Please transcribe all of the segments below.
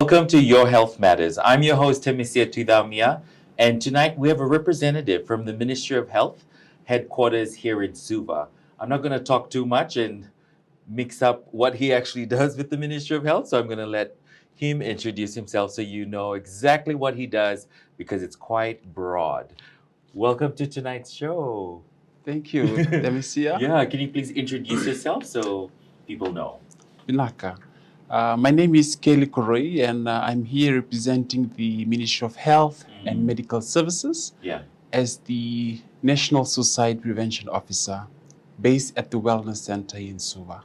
Welcome to Your Health Matters. I'm your host, Temesia Tuicaumia, and tonight we have a representative from the Ministry of Health headquarters here in Suva. I'm not going to talk too much and mix up what he actually does with the Ministry of Health, so I'm going to let him introduce himself so you know exactly what he does because it's quite broad. Welcome to tonight's show. Thank you, Temesia. Yeah, can you please introduce yourself so people know? Binaka. My name is Keli Koroi, and I'm here representing the Ministry of Health and Medical Services as the National Suicide Prevention Officer based at the Wellness Center in Suva.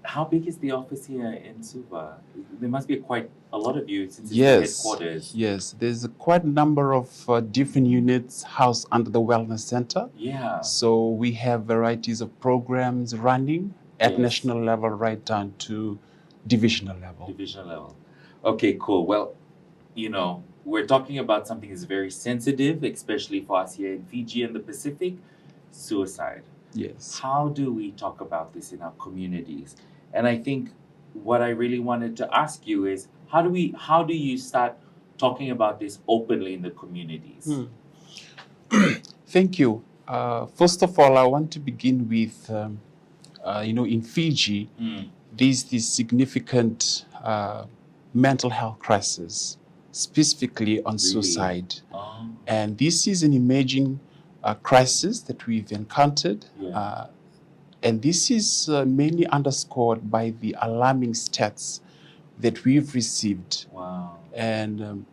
How big is the office here in Suva? There must be quite a lot of you since it's the headquarters. Yes, there's quite a number of different units housed under the Wellness Center. Yeah. So we have varieties of programs running at national level right down to divisional level. Okay, cool. Well, we're talking about something that's very sensitive, especially for us here in Fiji and the Pacific, suicide. Yes. How do we talk about this in our communities? And I think what I really wanted to ask you is how do you start talking about this openly in the communities? Thank you. First of all, I want to begin with in Fiji, there's this significant mental health crisis, specifically on suicide. And this is an emerging crisis that we've encountered. And this is mainly underscored by the alarming stats that we've received. Wow. And,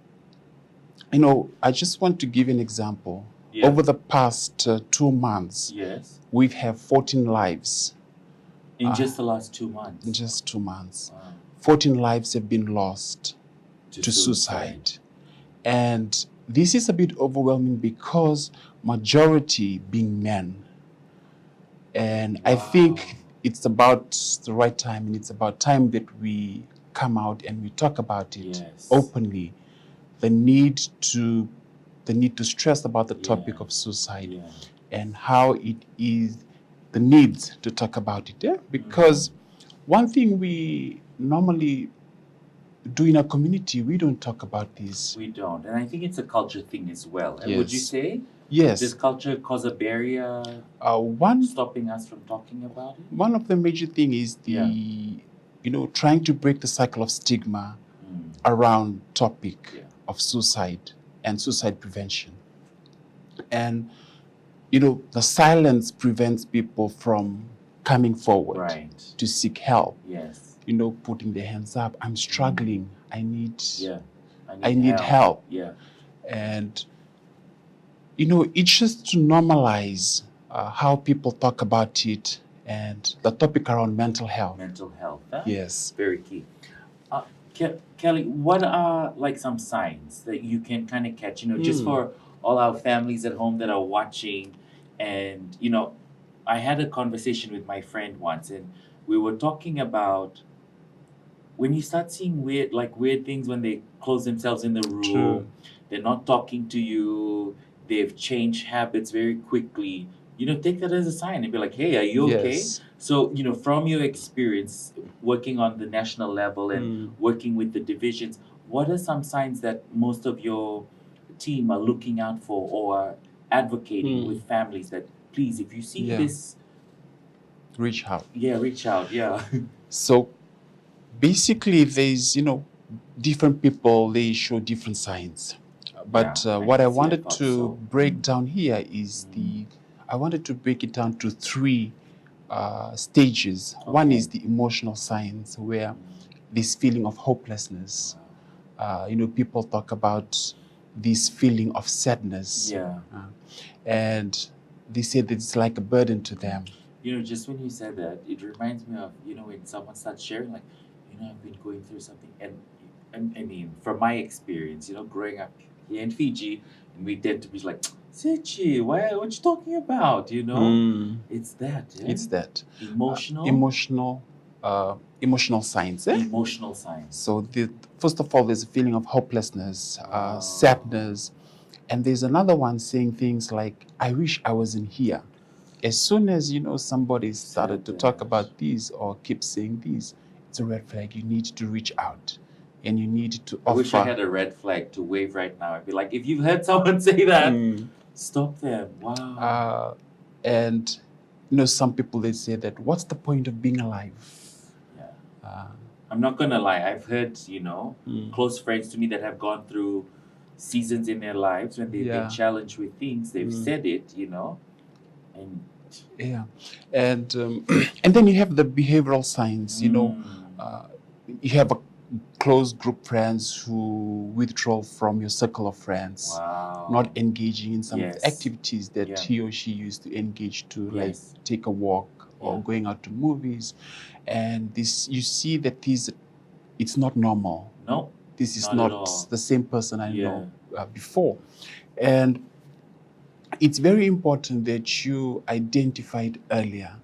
I just want to give an example. Over the past 2 months, we've had 14 lives. In just the last 2 months? In just 2 months. Wow. 14 lives have been lost to suicide. And this is a bit overwhelming because majority being men. And I think it's about the right time, and it's about time that we come out and we talk about it openly. The need to stress about the topic of suicide and how it is the need to talk about it. Because one thing we normally do in our community, we don't talk about this. We don't. And I think it's a culture thing as well. And would you say? Yes. Does culture cause a barrier stopping us from talking about it? One of the major things is trying to break the cycle of stigma around topic of suicide and suicide prevention. And, the silence prevents people from coming forward to seek help. Yes. Putting their hands up. I'm struggling. I need help. Yeah. And, it's just to normalize how people talk about it and the topic around mental health. Mental health. Huh? Yes. Very key. Kelly, what are some signs that you can kind of catch, just for all our families at home that are watching? And, I had a conversation with my friend once, and we were talking about when you start seeing weird things when they close themselves in the room, they're not talking to you, they've changed habits very quickly. Take that as a sign and be like, hey, are you okay? So, from your experience working on the national level and working with the divisions, what are some signs that most of your team are looking out for or are advocating with families that, please, if you see this... Reach out. Yeah, reach out, So, basically, there's, different people, they show different signs. But what I wanted to break down here is I wanted to break it down to 3 stages. One is the emotional signs, where this feeling of hopelessness. People talk about this feeling of sadness. And they say that it's like a burden to them. Just when you said that, it reminds me of, when someone starts sharing, like, I've been going through something. And I mean, from my experience, growing up here in Fiji, and we tend to be like, Sichi, what you talking about? It's that. Yeah? It's that. Emotional signs. Emotional signs. So first of all, there's a feeling of hopelessness, sadness, and there's another one saying things like, "I wish I wasn't here." As soon as somebody started to talk about these or keep saying these, it's a red flag. You need to reach out and you need to I offer. wish I had a red flag to wave right now. I'd be like, if you've heard someone say that, stop them. Wow. And some people, they say that, what's the point of being alive? Yeah. I'm not gonna lie. I've heard, close friends to me that have gone through seasons in their lives when they've been challenged with things. They've said it, and and and then you have the behavioral signs. You have a close group friends who withdraw from your circle of friends, not engaging in some of the activities that he or she used to engage to, like take a walk or going out to movies. And this, you see that it's not normal. No, this is not the same person I know before. And it's very important that you identified earlier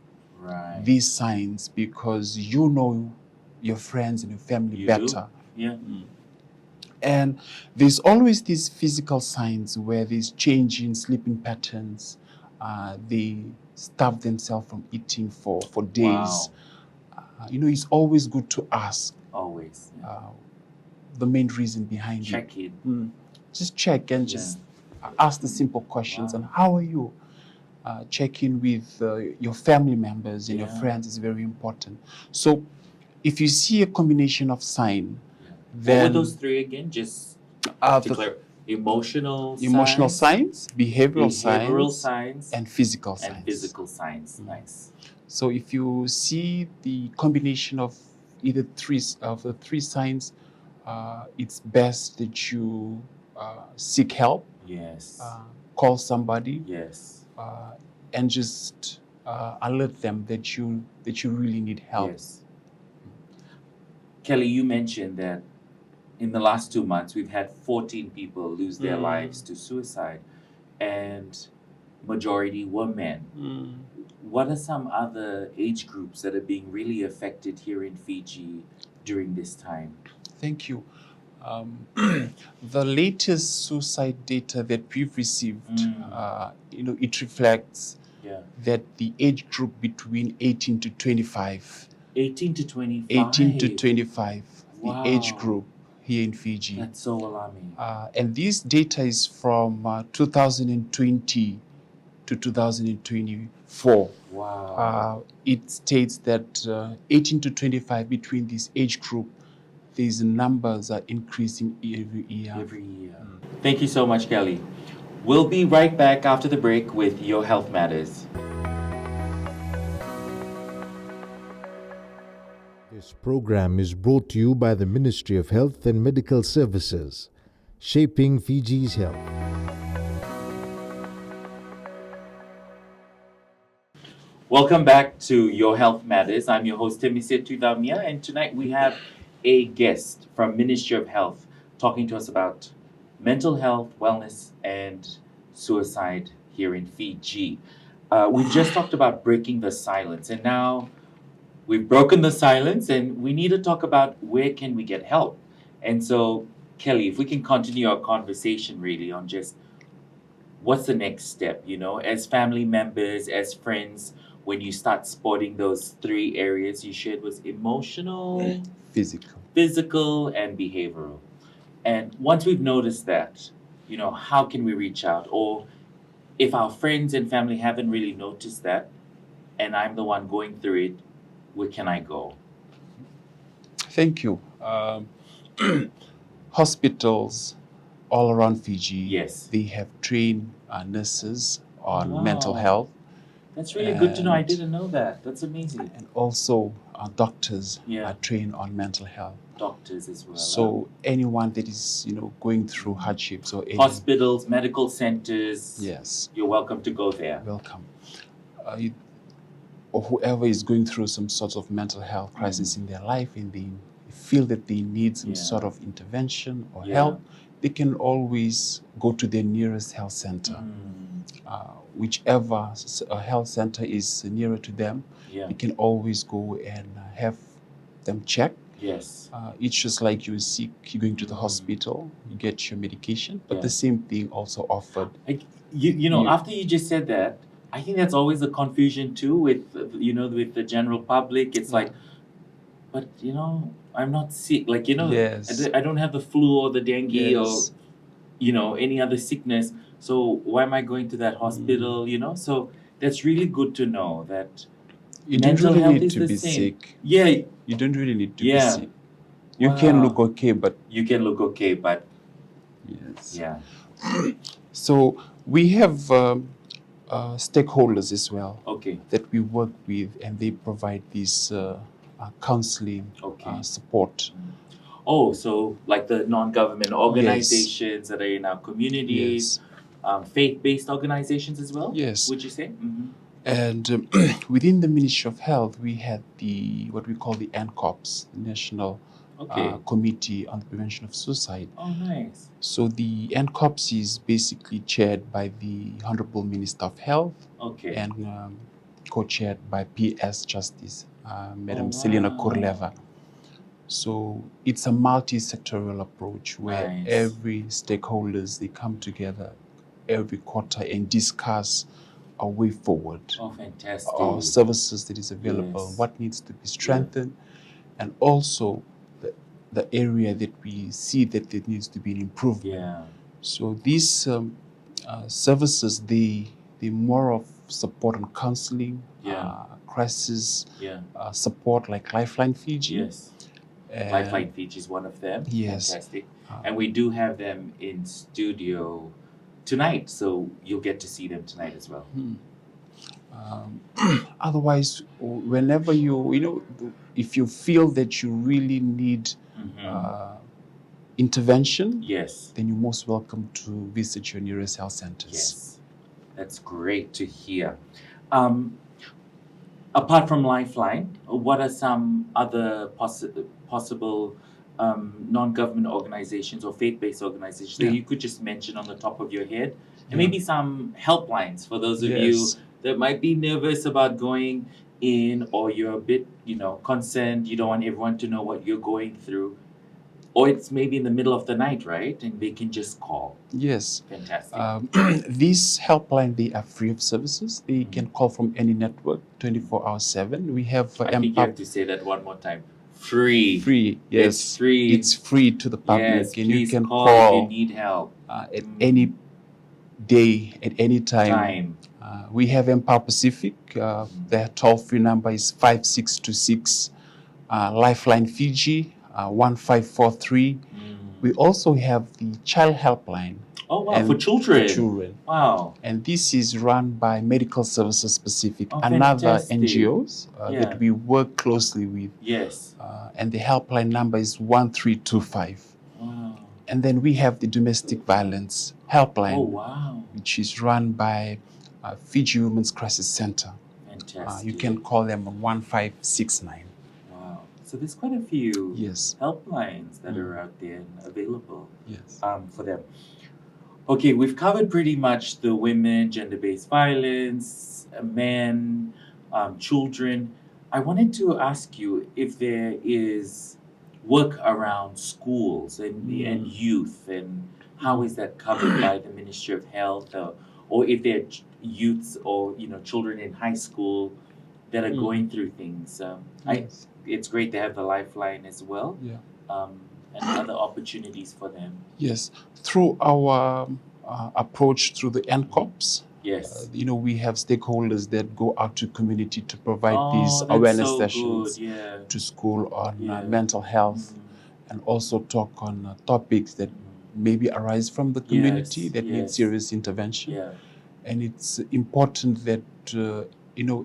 these signs, because you know your friends and your family better. And there's always these physical signs where there's change in sleeping patterns. They starve themselves from eating for days. It's always good to ask. Always. The main reason behind check it. it. Just check and just ask the simple questions. And how are you? Check in with your family members and your friends is very important. So if you see a combination of sign, then... What were those three again? Just declare emotional signs, behavioral signs, and physical signs. Nice. So if you see the combination of either the three signs, it's best that you seek help. Yes. Call somebody. Yes. And just alert them that you really need help. Yes. Keli, you mentioned that in the last 2 months, we've had 14 people lose their lives to suicide, and majority were men. What are some other age groups that are being really affected here in Fiji during this time? Thank you. The latest suicide data that we've received, it reflects that the age group between 18 to 25. 18 to 25? 18 to 25, the age group here in Fiji. That's so alarming. And this data is from 2020 to 2024. Wow. It states that 18 to 25, between this age group, these numbers are increasing every year. Thank you so much, Keli. We'll be right back after the break with Your Health Matters. This program is brought to you by the Ministry of Health and Medical Services, shaping Fiji's health. Welcome back to Your Health Matters. I'm your host, Temesia Tuicaumia, and tonight we have a guest from Ministry of Health talking to us about mental health, wellness, and suicide here in Fiji. We've just talked about breaking the silence, and now we've broken the silence, and we need to talk about where can we get help. And so, Keli, if we can continue our conversation really on just what's the next step, as family members, as friends, when you start spotting those three areas you shared was emotional, physical, and behavioral. And once we've noticed that, how can we reach out? Or if our friends and family haven't really noticed that, and I'm the one going through it, where can I go? Thank you. Hospitals all around Fiji, they have trained nurses on mental health. That's really good to know. I didn't know that. That's amazing. And also doctors are trained on mental health. Doctors as well. So anyone that is, going through hardships or hospitals, medical centers, you're welcome to go there. Welcome. Or whoever is going through some sort of mental health crisis in their life and they feel that they need some sort of intervention or help, they can always go to their nearest health center. Whichever health center is nearer to them, you can always go and have them checked. Yes. It's just like you're sick, you're going to the hospital, you get your medication, but the same thing also offered. After you just said that, I think that's always a confusion too with, with the general public. It's like, but I'm not sick. Like, Yes. I don't have the flu or the dengue Yes. or, any other sickness. So why am I going to that hospital, So that's really good to know that You don't mental really health need is to the be same. sick. Yeah, You don't really need to be yeah. sick. You can look Wow. okay, but You can look okay, but yes. yeah. So we have stakeholders as well Okay. that we work with, and they provide this counseling Okay. support. Oh, so like the non-government organizations that are in our communities, Yes. faith-based organizations as well? Yes. Would you say? Mm-hmm. And within the Ministry of Health, we had what we call the NCOPS, the National Okay. Committee on the Prevention of Suicide. Oh, nice. So the NCOPS is basically chaired by the Honorable Minister of Health Okay. and co-chaired by PS Justice, Madam Oh, Selina wow. Kurleva. So it's a multi-sectoral approach where Nice. every stakeholders, they come together every quarter and discuss a way forward, Oh, fantastic. or services that is available, Yes. what needs to be strengthened, and also the area that we see that it needs to be an improvement. Yeah. So these services, they more of support and counseling, Yeah. crisis Yeah. support like Lifeline Fiji. Yes. And Lifeline Fiji is one of them. Yes. Fantastic. And we do have them in studio tonight, so you'll get to see them tonight as well. Otherwise, whenever if you feel that you really need intervention, Yes. then you're most welcome to visit your nearest health centers. Yes. That's great to hear. Apart from Lifeline, what are some other possible non-government organizations or faith-based organizations that you could just mention on the top of your head? And maybe some helplines for those of you that might be nervous about going in, or you're a bit, concerned, you don't want everyone to know what you're going through. Or it's maybe in the middle of the night, right? And they can just call. Yes. Fantastic. These helpline, they are free of services. They can call from any network 24/7. We have I think you have to say that one more time. Free. Free, yes. It's free. It's free to the public. Yes, and please you can call if you need help. At any day, at any time. We have Empower Pacific. Their toll-free number is 5626. Lifeline Fiji, 1543. We also have the Child Helpline. Oh, wow, for children. For children. Wow. And this is run by Medical Services Pacific, Oh, another fantastic. NGOs that we work closely with. Yes. And the helpline number is 1325. Wow. And then we have the Domestic Violence Helpline. Oh, wow. Which is run by Fiji Women's Crisis Center. Fantastic. You can call them on 1569. Wow. So there's quite a few Yes. helplines that are out there and available for them. Okay, we've covered pretty much the women, gender-based violence, men, children. I wanted to ask you if there is work around schools and youth, and how is that covered by the Ministry of Health, or if there are youths or children in high school that are going through things. It's great to have the Lifeline as well. Yeah. And other opportunities for them. Yes, through our approach through the NCOPS. Yes. We have stakeholders that go out to community to provide these awareness sessions to school on mental health, and also talk on topics that maybe arise from the community that need serious intervention. Yeah. And it's important that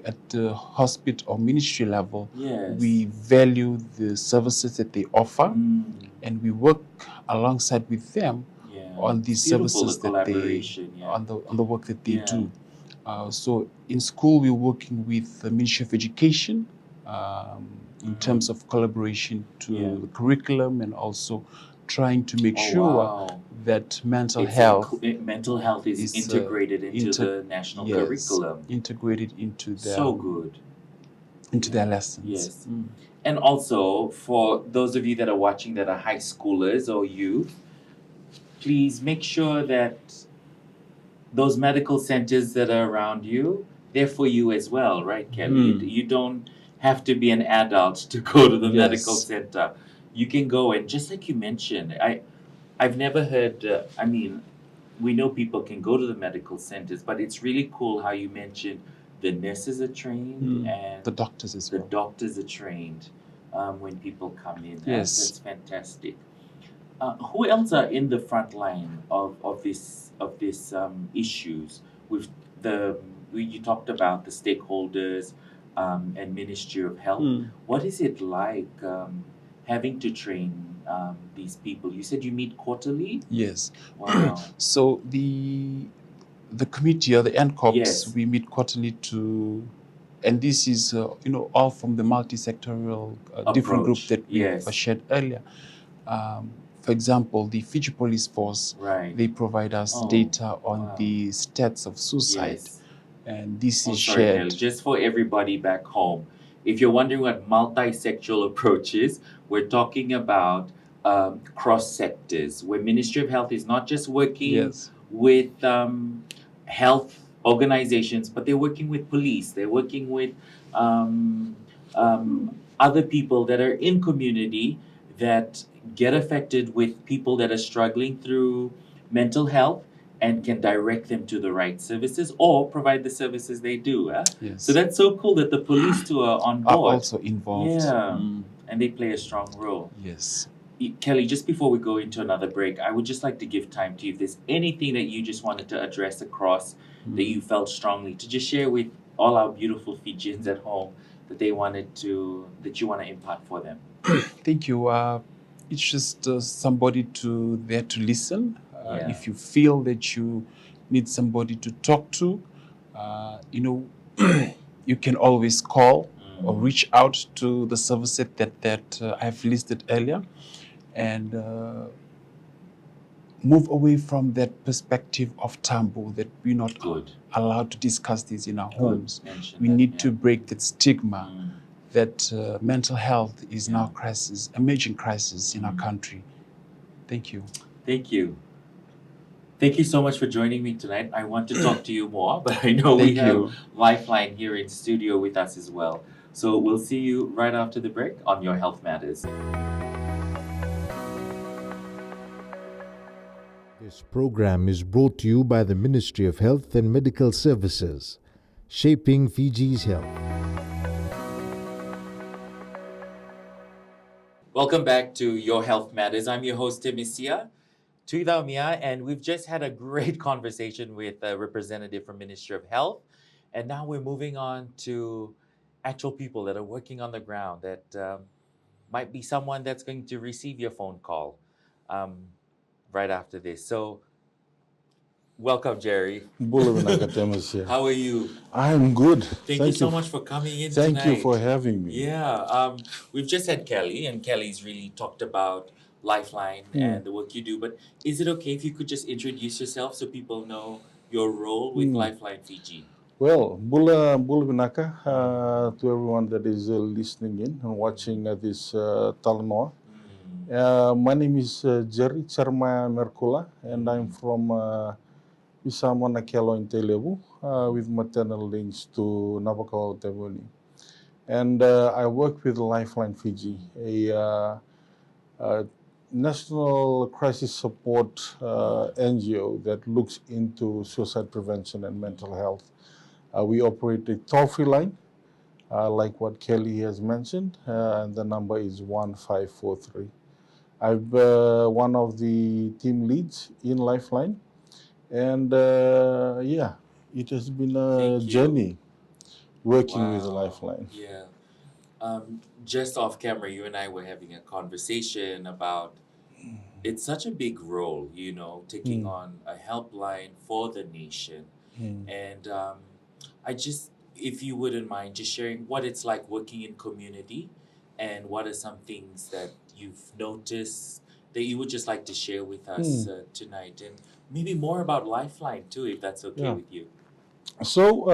at the hospital or ministry level, we value the services that they offer, and we work alongside with them on these services that they on the work that they do. So in school, we're working with the Ministry of Education in terms of collaboration to the curriculum, and also trying to make sure that mental health is integrated into the national curriculum. Integrated into their into their lessons. Yes. And also, for those of you that are watching that are high schoolers or youth, please make sure that those medical centers that are around you, they're for you as well, right, Keli? You don't have to be an adult to go to the Yes. medical center. You can go, and just like you mentioned, I've never heard. I mean, we know people can go to the medical centers, but it's really cool how you mentioned the nurses are trained and The doctors as the well. doctors are trained when people come in. Yes. That's fantastic. Who else are in the front line of this issues with you talked about the stakeholders and Ministry of Health. What is it like having to train these people? You said you meet quarterly. Yes. Wow. So the committee or the NCOPS, Yes. we meet quarterly and this is all from the multi-sectorial different group Approach. that we Yes. shared earlier. For example, the Fiji Police Force, Right. they provide us Oh, data on wow. the stats of suicide, Yes. and this Oh, is sorry, shared. Kelly. Just for everybody back home, if you're wondering what multi-sectoral approach is, we're talking about cross sectors, where Ministry of Health is not just working Yes. with health organizations, but they're working with police. They're working with other people that are in community that get affected with people that are struggling through mental health and can direct them to the right services or provide the services they do. Yes. So that's so cool that the police too are on Are board. also involved. Yeah. And they play a strong role. Yes. Kelly, just before we go into another break, I would just like to give time to you. If there's anything that you just wanted to address across that you felt strongly to just share with all our beautiful Fijians at home that you want to impart for them. Thank you. It's just somebody there to listen. Yeah. If you feel that you need somebody to talk to, you can always call or reach out to the services that I've listed earlier, and move away from that perspective of taboo that we're not Good. allowed to discuss this in our Good. homes. Mention We that, need yeah. to break that stigma that mental health is Yeah. now emerging crisis in our country. Thank you. Thank you. Thank you so much for joining me tonight. I want to talk to you more, but I know we Thank have you. Lifeline here in studio with us as well. So we'll see you right after the break on Your Health Matters. This program is brought to you by the Ministry of Health and Medical Services, shaping Fiji's health. Welcome back to Your Health Matters. I'm your host, Temesia Tuicaumia, and we've just had a great conversation with a representative from Ministry of Health. And now we're moving on to actual people that are working on the ground that might be someone that's going to receive your phone call right after this. So, welcome, Jerry. How are you? I'm good. Thank you so much for coming in Thank tonight. you for having me. Yeah, we've just had Kelly, and Kelly's really talked about Lifeline and the work you do. But is it okay if you could just introduce yourself so people know your role with Lifeline Fiji? Well, Bula Binaka, to everyone that is listening in and watching this Talanoa. My name is Jeremiah Merekula, and I'm from Pisama Nakelo in Telebu, with maternal links to Nabakawa Teboni. And I work with Lifeline Fiji, a national crisis support NGO that looks into suicide prevention and mental health. We operate a toll-free line, like what Kelly has mentioned, and the number is 1543. I'm one of the team leads in Lifeline, and it has been a journey working with Lifeline. Yeah. Just off camera, you and I were having a conversation about it's such a big role, taking on a helpline for the nation. And if you wouldn't mind, just sharing what it's like working in community and what are some things that you've noticed that you would just like to share with us tonight. And maybe more about Lifeline too, if that's okay with you. So,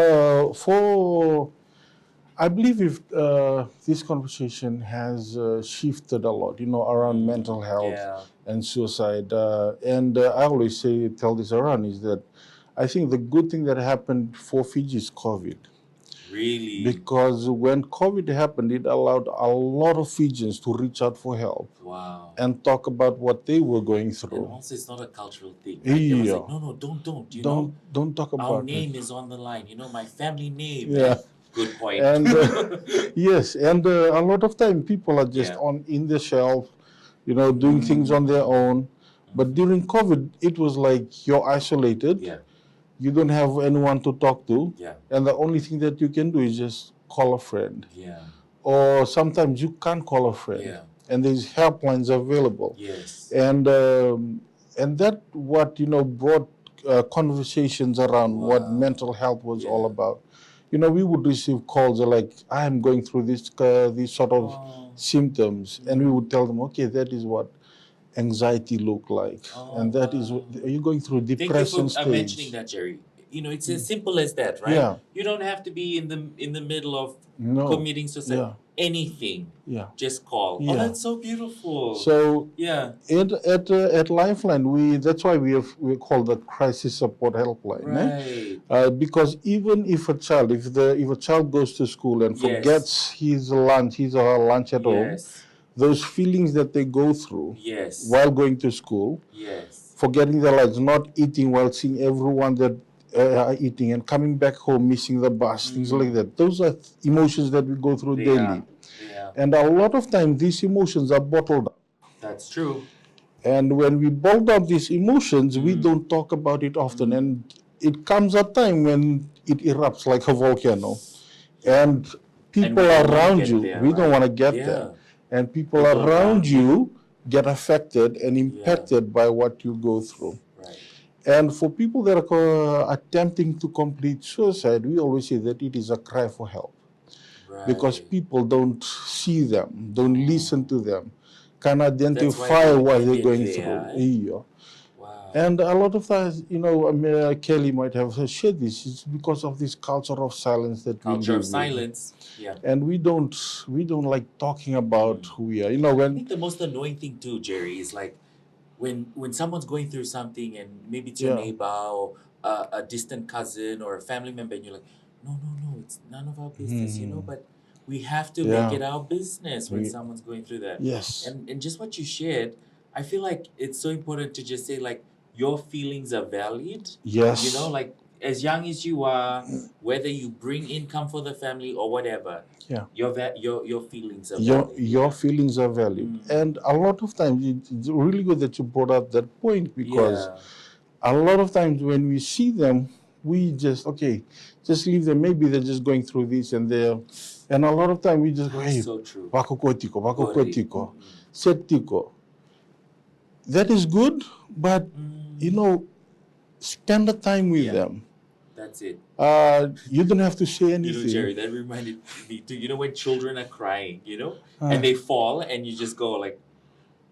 I believe if this conversation has shifted a lot, around mental health and suicide. And I always tell this around is that I think the good thing that happened for Fiji is COVID. Really? Because when COVID happened, it allowed a lot of Fijians to reach out for help Wow. and talk about what they were going And through. also, it's not a cultural thing, right? There was like, Yeah. no, don't, you know? Don't talk Our about name it. is on the line, you know, my family name. Yeah. And good point. And yes, and a lot of time people are just Yeah. on in the shelf, you know, doing things on their own. But during COVID, it was like you're isolated. Yeah. You don't have anyone to talk to. Yeah. And the only thing that you can do is just call a friend. Yeah. Or sometimes you can't call a friend. Yeah. And there's helplines available. Yes. And that what, you know, brought conversations around what mental health was all about. You know, we would receive calls like, I am going through this these sort of symptoms. And we would tell them, okay, that is what anxiety look like. And that is what, are you going through depression Thank you for mentioning stage? that, Jerry. You know, it's as simple as that, right? Yeah. You don't have to be in the middle of No. committing suicide. Yeah. Anything. Yeah. Just call. Yeah. Oh, that's so beautiful. So yeah. at Lifeline, that's why we call the crisis support helpline, Right. because even if a child goes to school and Yes. forgets his or her lunch at home, Yes. those feelings that they go through Yes. while going to school, Yes. forgetting their lunch, not eating while seeing everyone that are eating, and coming back home missing the bus, things like that. Those are emotions that we go through daily. Yeah. And a lot of times these emotions are bottled up. That's true. And when we bottle up these emotions, we don't talk about it often. And it comes a time when it erupts like a volcano. And people don't wanna around get you, there, we don't right? want to get Yeah. there. And people around you get affected and impacted by what you go through. Right. And for people that are attempting to complete suicide, we always say that it is a cry for help. Right. Because people don't see them, don't listen to them, can identify they what get they're it going there, through. eh? Yeah. Wow. And a lot of times, you know, Kelly might have shared this, it's because of this culture of silence that we Culture live of in. silence. Yeah. And we don't like talking about who we are. You know, I when think the most annoying thing too, Jerry, is like when someone's going through something and maybe it's your neighbor or a distant cousin or a family member, and you're like, no, it's none of our business, you know. But we have to make it our business when someone's going through that. Yes. And just what you shared, I feel like it's so important to just say like your feelings are valid. Yes. You know, like as young as you are, whether you bring income for the family or whatever, your feelings are valid. your feelings are valid. And a lot of times it's really good that you brought up that point, because a lot of times when we see them, we just leave them. Maybe they're just going through this and and a lot of time we just go, hey, So true. wako kotiko, setiko. That is good, but you know, spend the time with them. That's it. You don't have to say You anything. know, Jerry, that reminded me too. You know, when children are crying, you know, and they fall, and you just go like,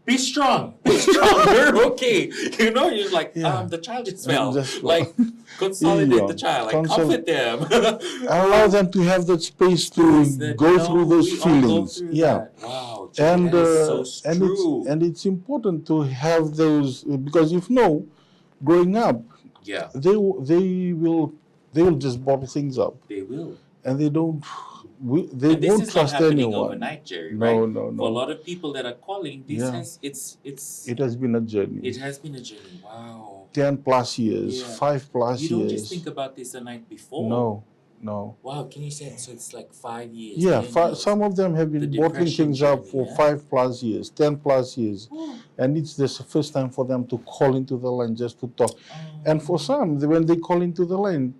be strong, you're okay. You know, you're like, the child just fell. Like, consolidate the child, like, comfort them. Allow them to have that space to go through those feelings. Wow, Jerry, And that is so true. it's important to have those, because if no, growing up, they will just bottle things up. They will. And they don't. And They this won't is trust not happening anyone. overnight, Jerry. No, right? no. For a lot of people that are calling, this it has been a journey. It has been a journey. Wow. 10 plus years, 5 plus years. You don't just think about this the night before. No. Wow, can you say so? It's like 5 years. Yeah, 10 years. some of them have been bottling things up for 5 plus years, 10 plus years, and it's the first time for them to call into the line just to talk. And for some, when they call into the line,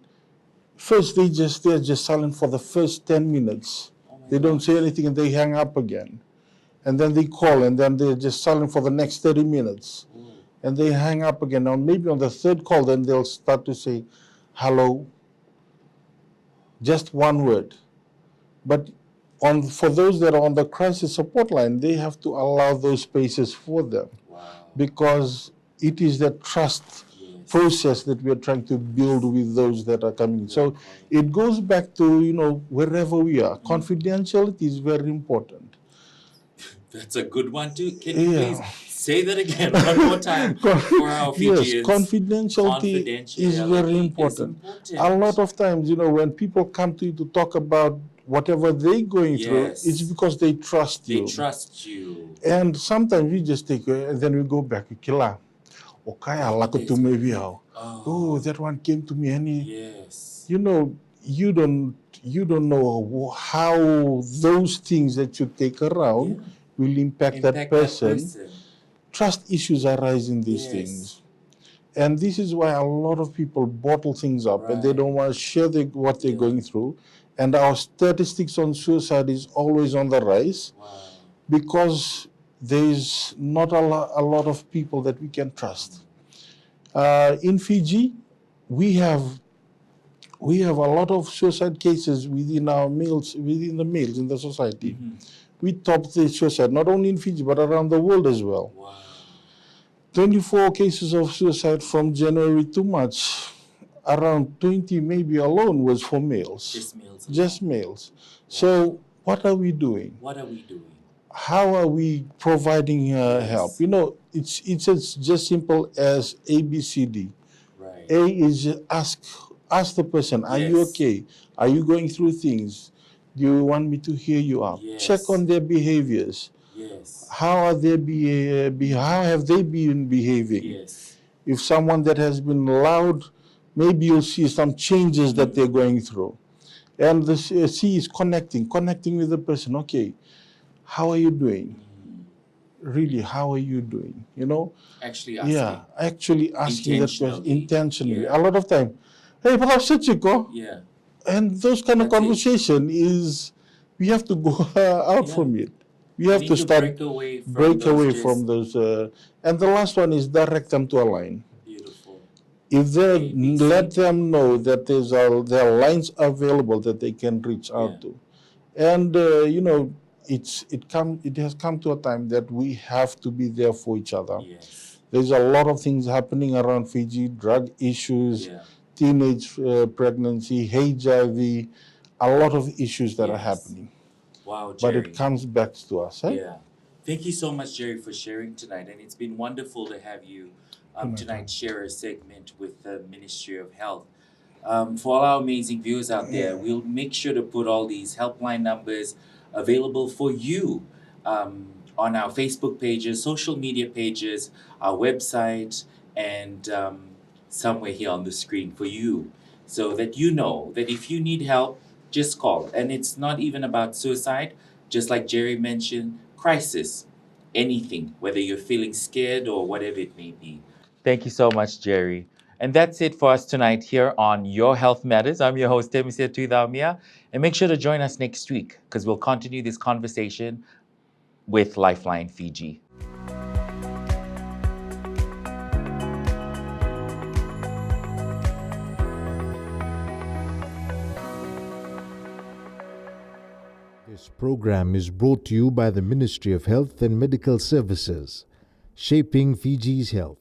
first they're just silent for the first 10 minutes. They don't say anything and they hang up again. And then they call and then they're just silent for the next 30 minutes. And they hang up again. Now maybe on the third call, then they'll start to say, hello. Just one word. But for those that are on the crisis support line, they have to allow those spaces for them. Because it is that trust process that we are trying to build with those that are coming. So it goes back to, you know, wherever we are. Confidentiality is very important. That's a good one too. Can you please Say that again one more time for our Fijians. Yes, confidentiality is very important. A lot of times, when people come to you to talk about whatever they're going through, Yes. it's because they trust They you. trust you. And sometimes we just take, and then we go back. Kila, okay, laku tu me viau. Oh, that one came to me, and Yes. you don't know how those things that you take around will impact that person. Trust issues arise in these things. And this is why a lot of people bottle things up and they don't want to share what they're going through. And our statistics on suicide is always on the rise because there's not a lot of people that we can trust. In Fiji, we have a lot of suicide cases within the males in the society. We top the suicide, not only in Fiji, but around the world as well. 24 cases of suicide from January to March. Around 20 maybe alone was for males. Just males. So what are we doing? How are we providing help? It's just simple as ABCD. A is ask the person, are you okay? Are you going through things? Do you want me to hear you out? Check on their behaviors. How have they been behaving? If someone that has been loud, maybe you'll see some changes that they're going through. And the C is connecting with the person. Okay, how are you doing? Really, how are you doing? Actually asking. Yeah, actually asking that question intentionally. A lot of time, hey, yeah. And those kind of conversation is, we have to go out from it. We have to start break away from those. And the last one is direct them to a line. Beautiful. If they let them know that there are lines available that they can reach out to, and it has come to a time that we have to be there for each other. There's a lot of things happening around Fiji: drug issues, teenage pregnancy, HIV, a lot of issues that are happening. Wow, But Jerry. it comes back to us. Yeah. Thank you so much, Jerry, for sharing tonight. And it's been wonderful to have you tonight share a segment with the Ministry of Health. For all our amazing viewers out there, we'll make sure to put all these helpline numbers available for you on our Facebook pages, social media pages, our website, and somewhere here on the screen for you, so that you know that if you need help, just call. And it's not even about suicide, just like Jerry mentioned, crisis, anything, whether you're feeling scared or whatever it may be. Thank you so much, Jerry. And that's it for us tonight here on Your Health Matters. I'm your host, Temesia Tuicaumia. And make sure to join us next week because we'll continue this conversation with Lifeline Fiji. This program is brought to you by the Ministry of Health and Medical Services, shaping Fiji's health.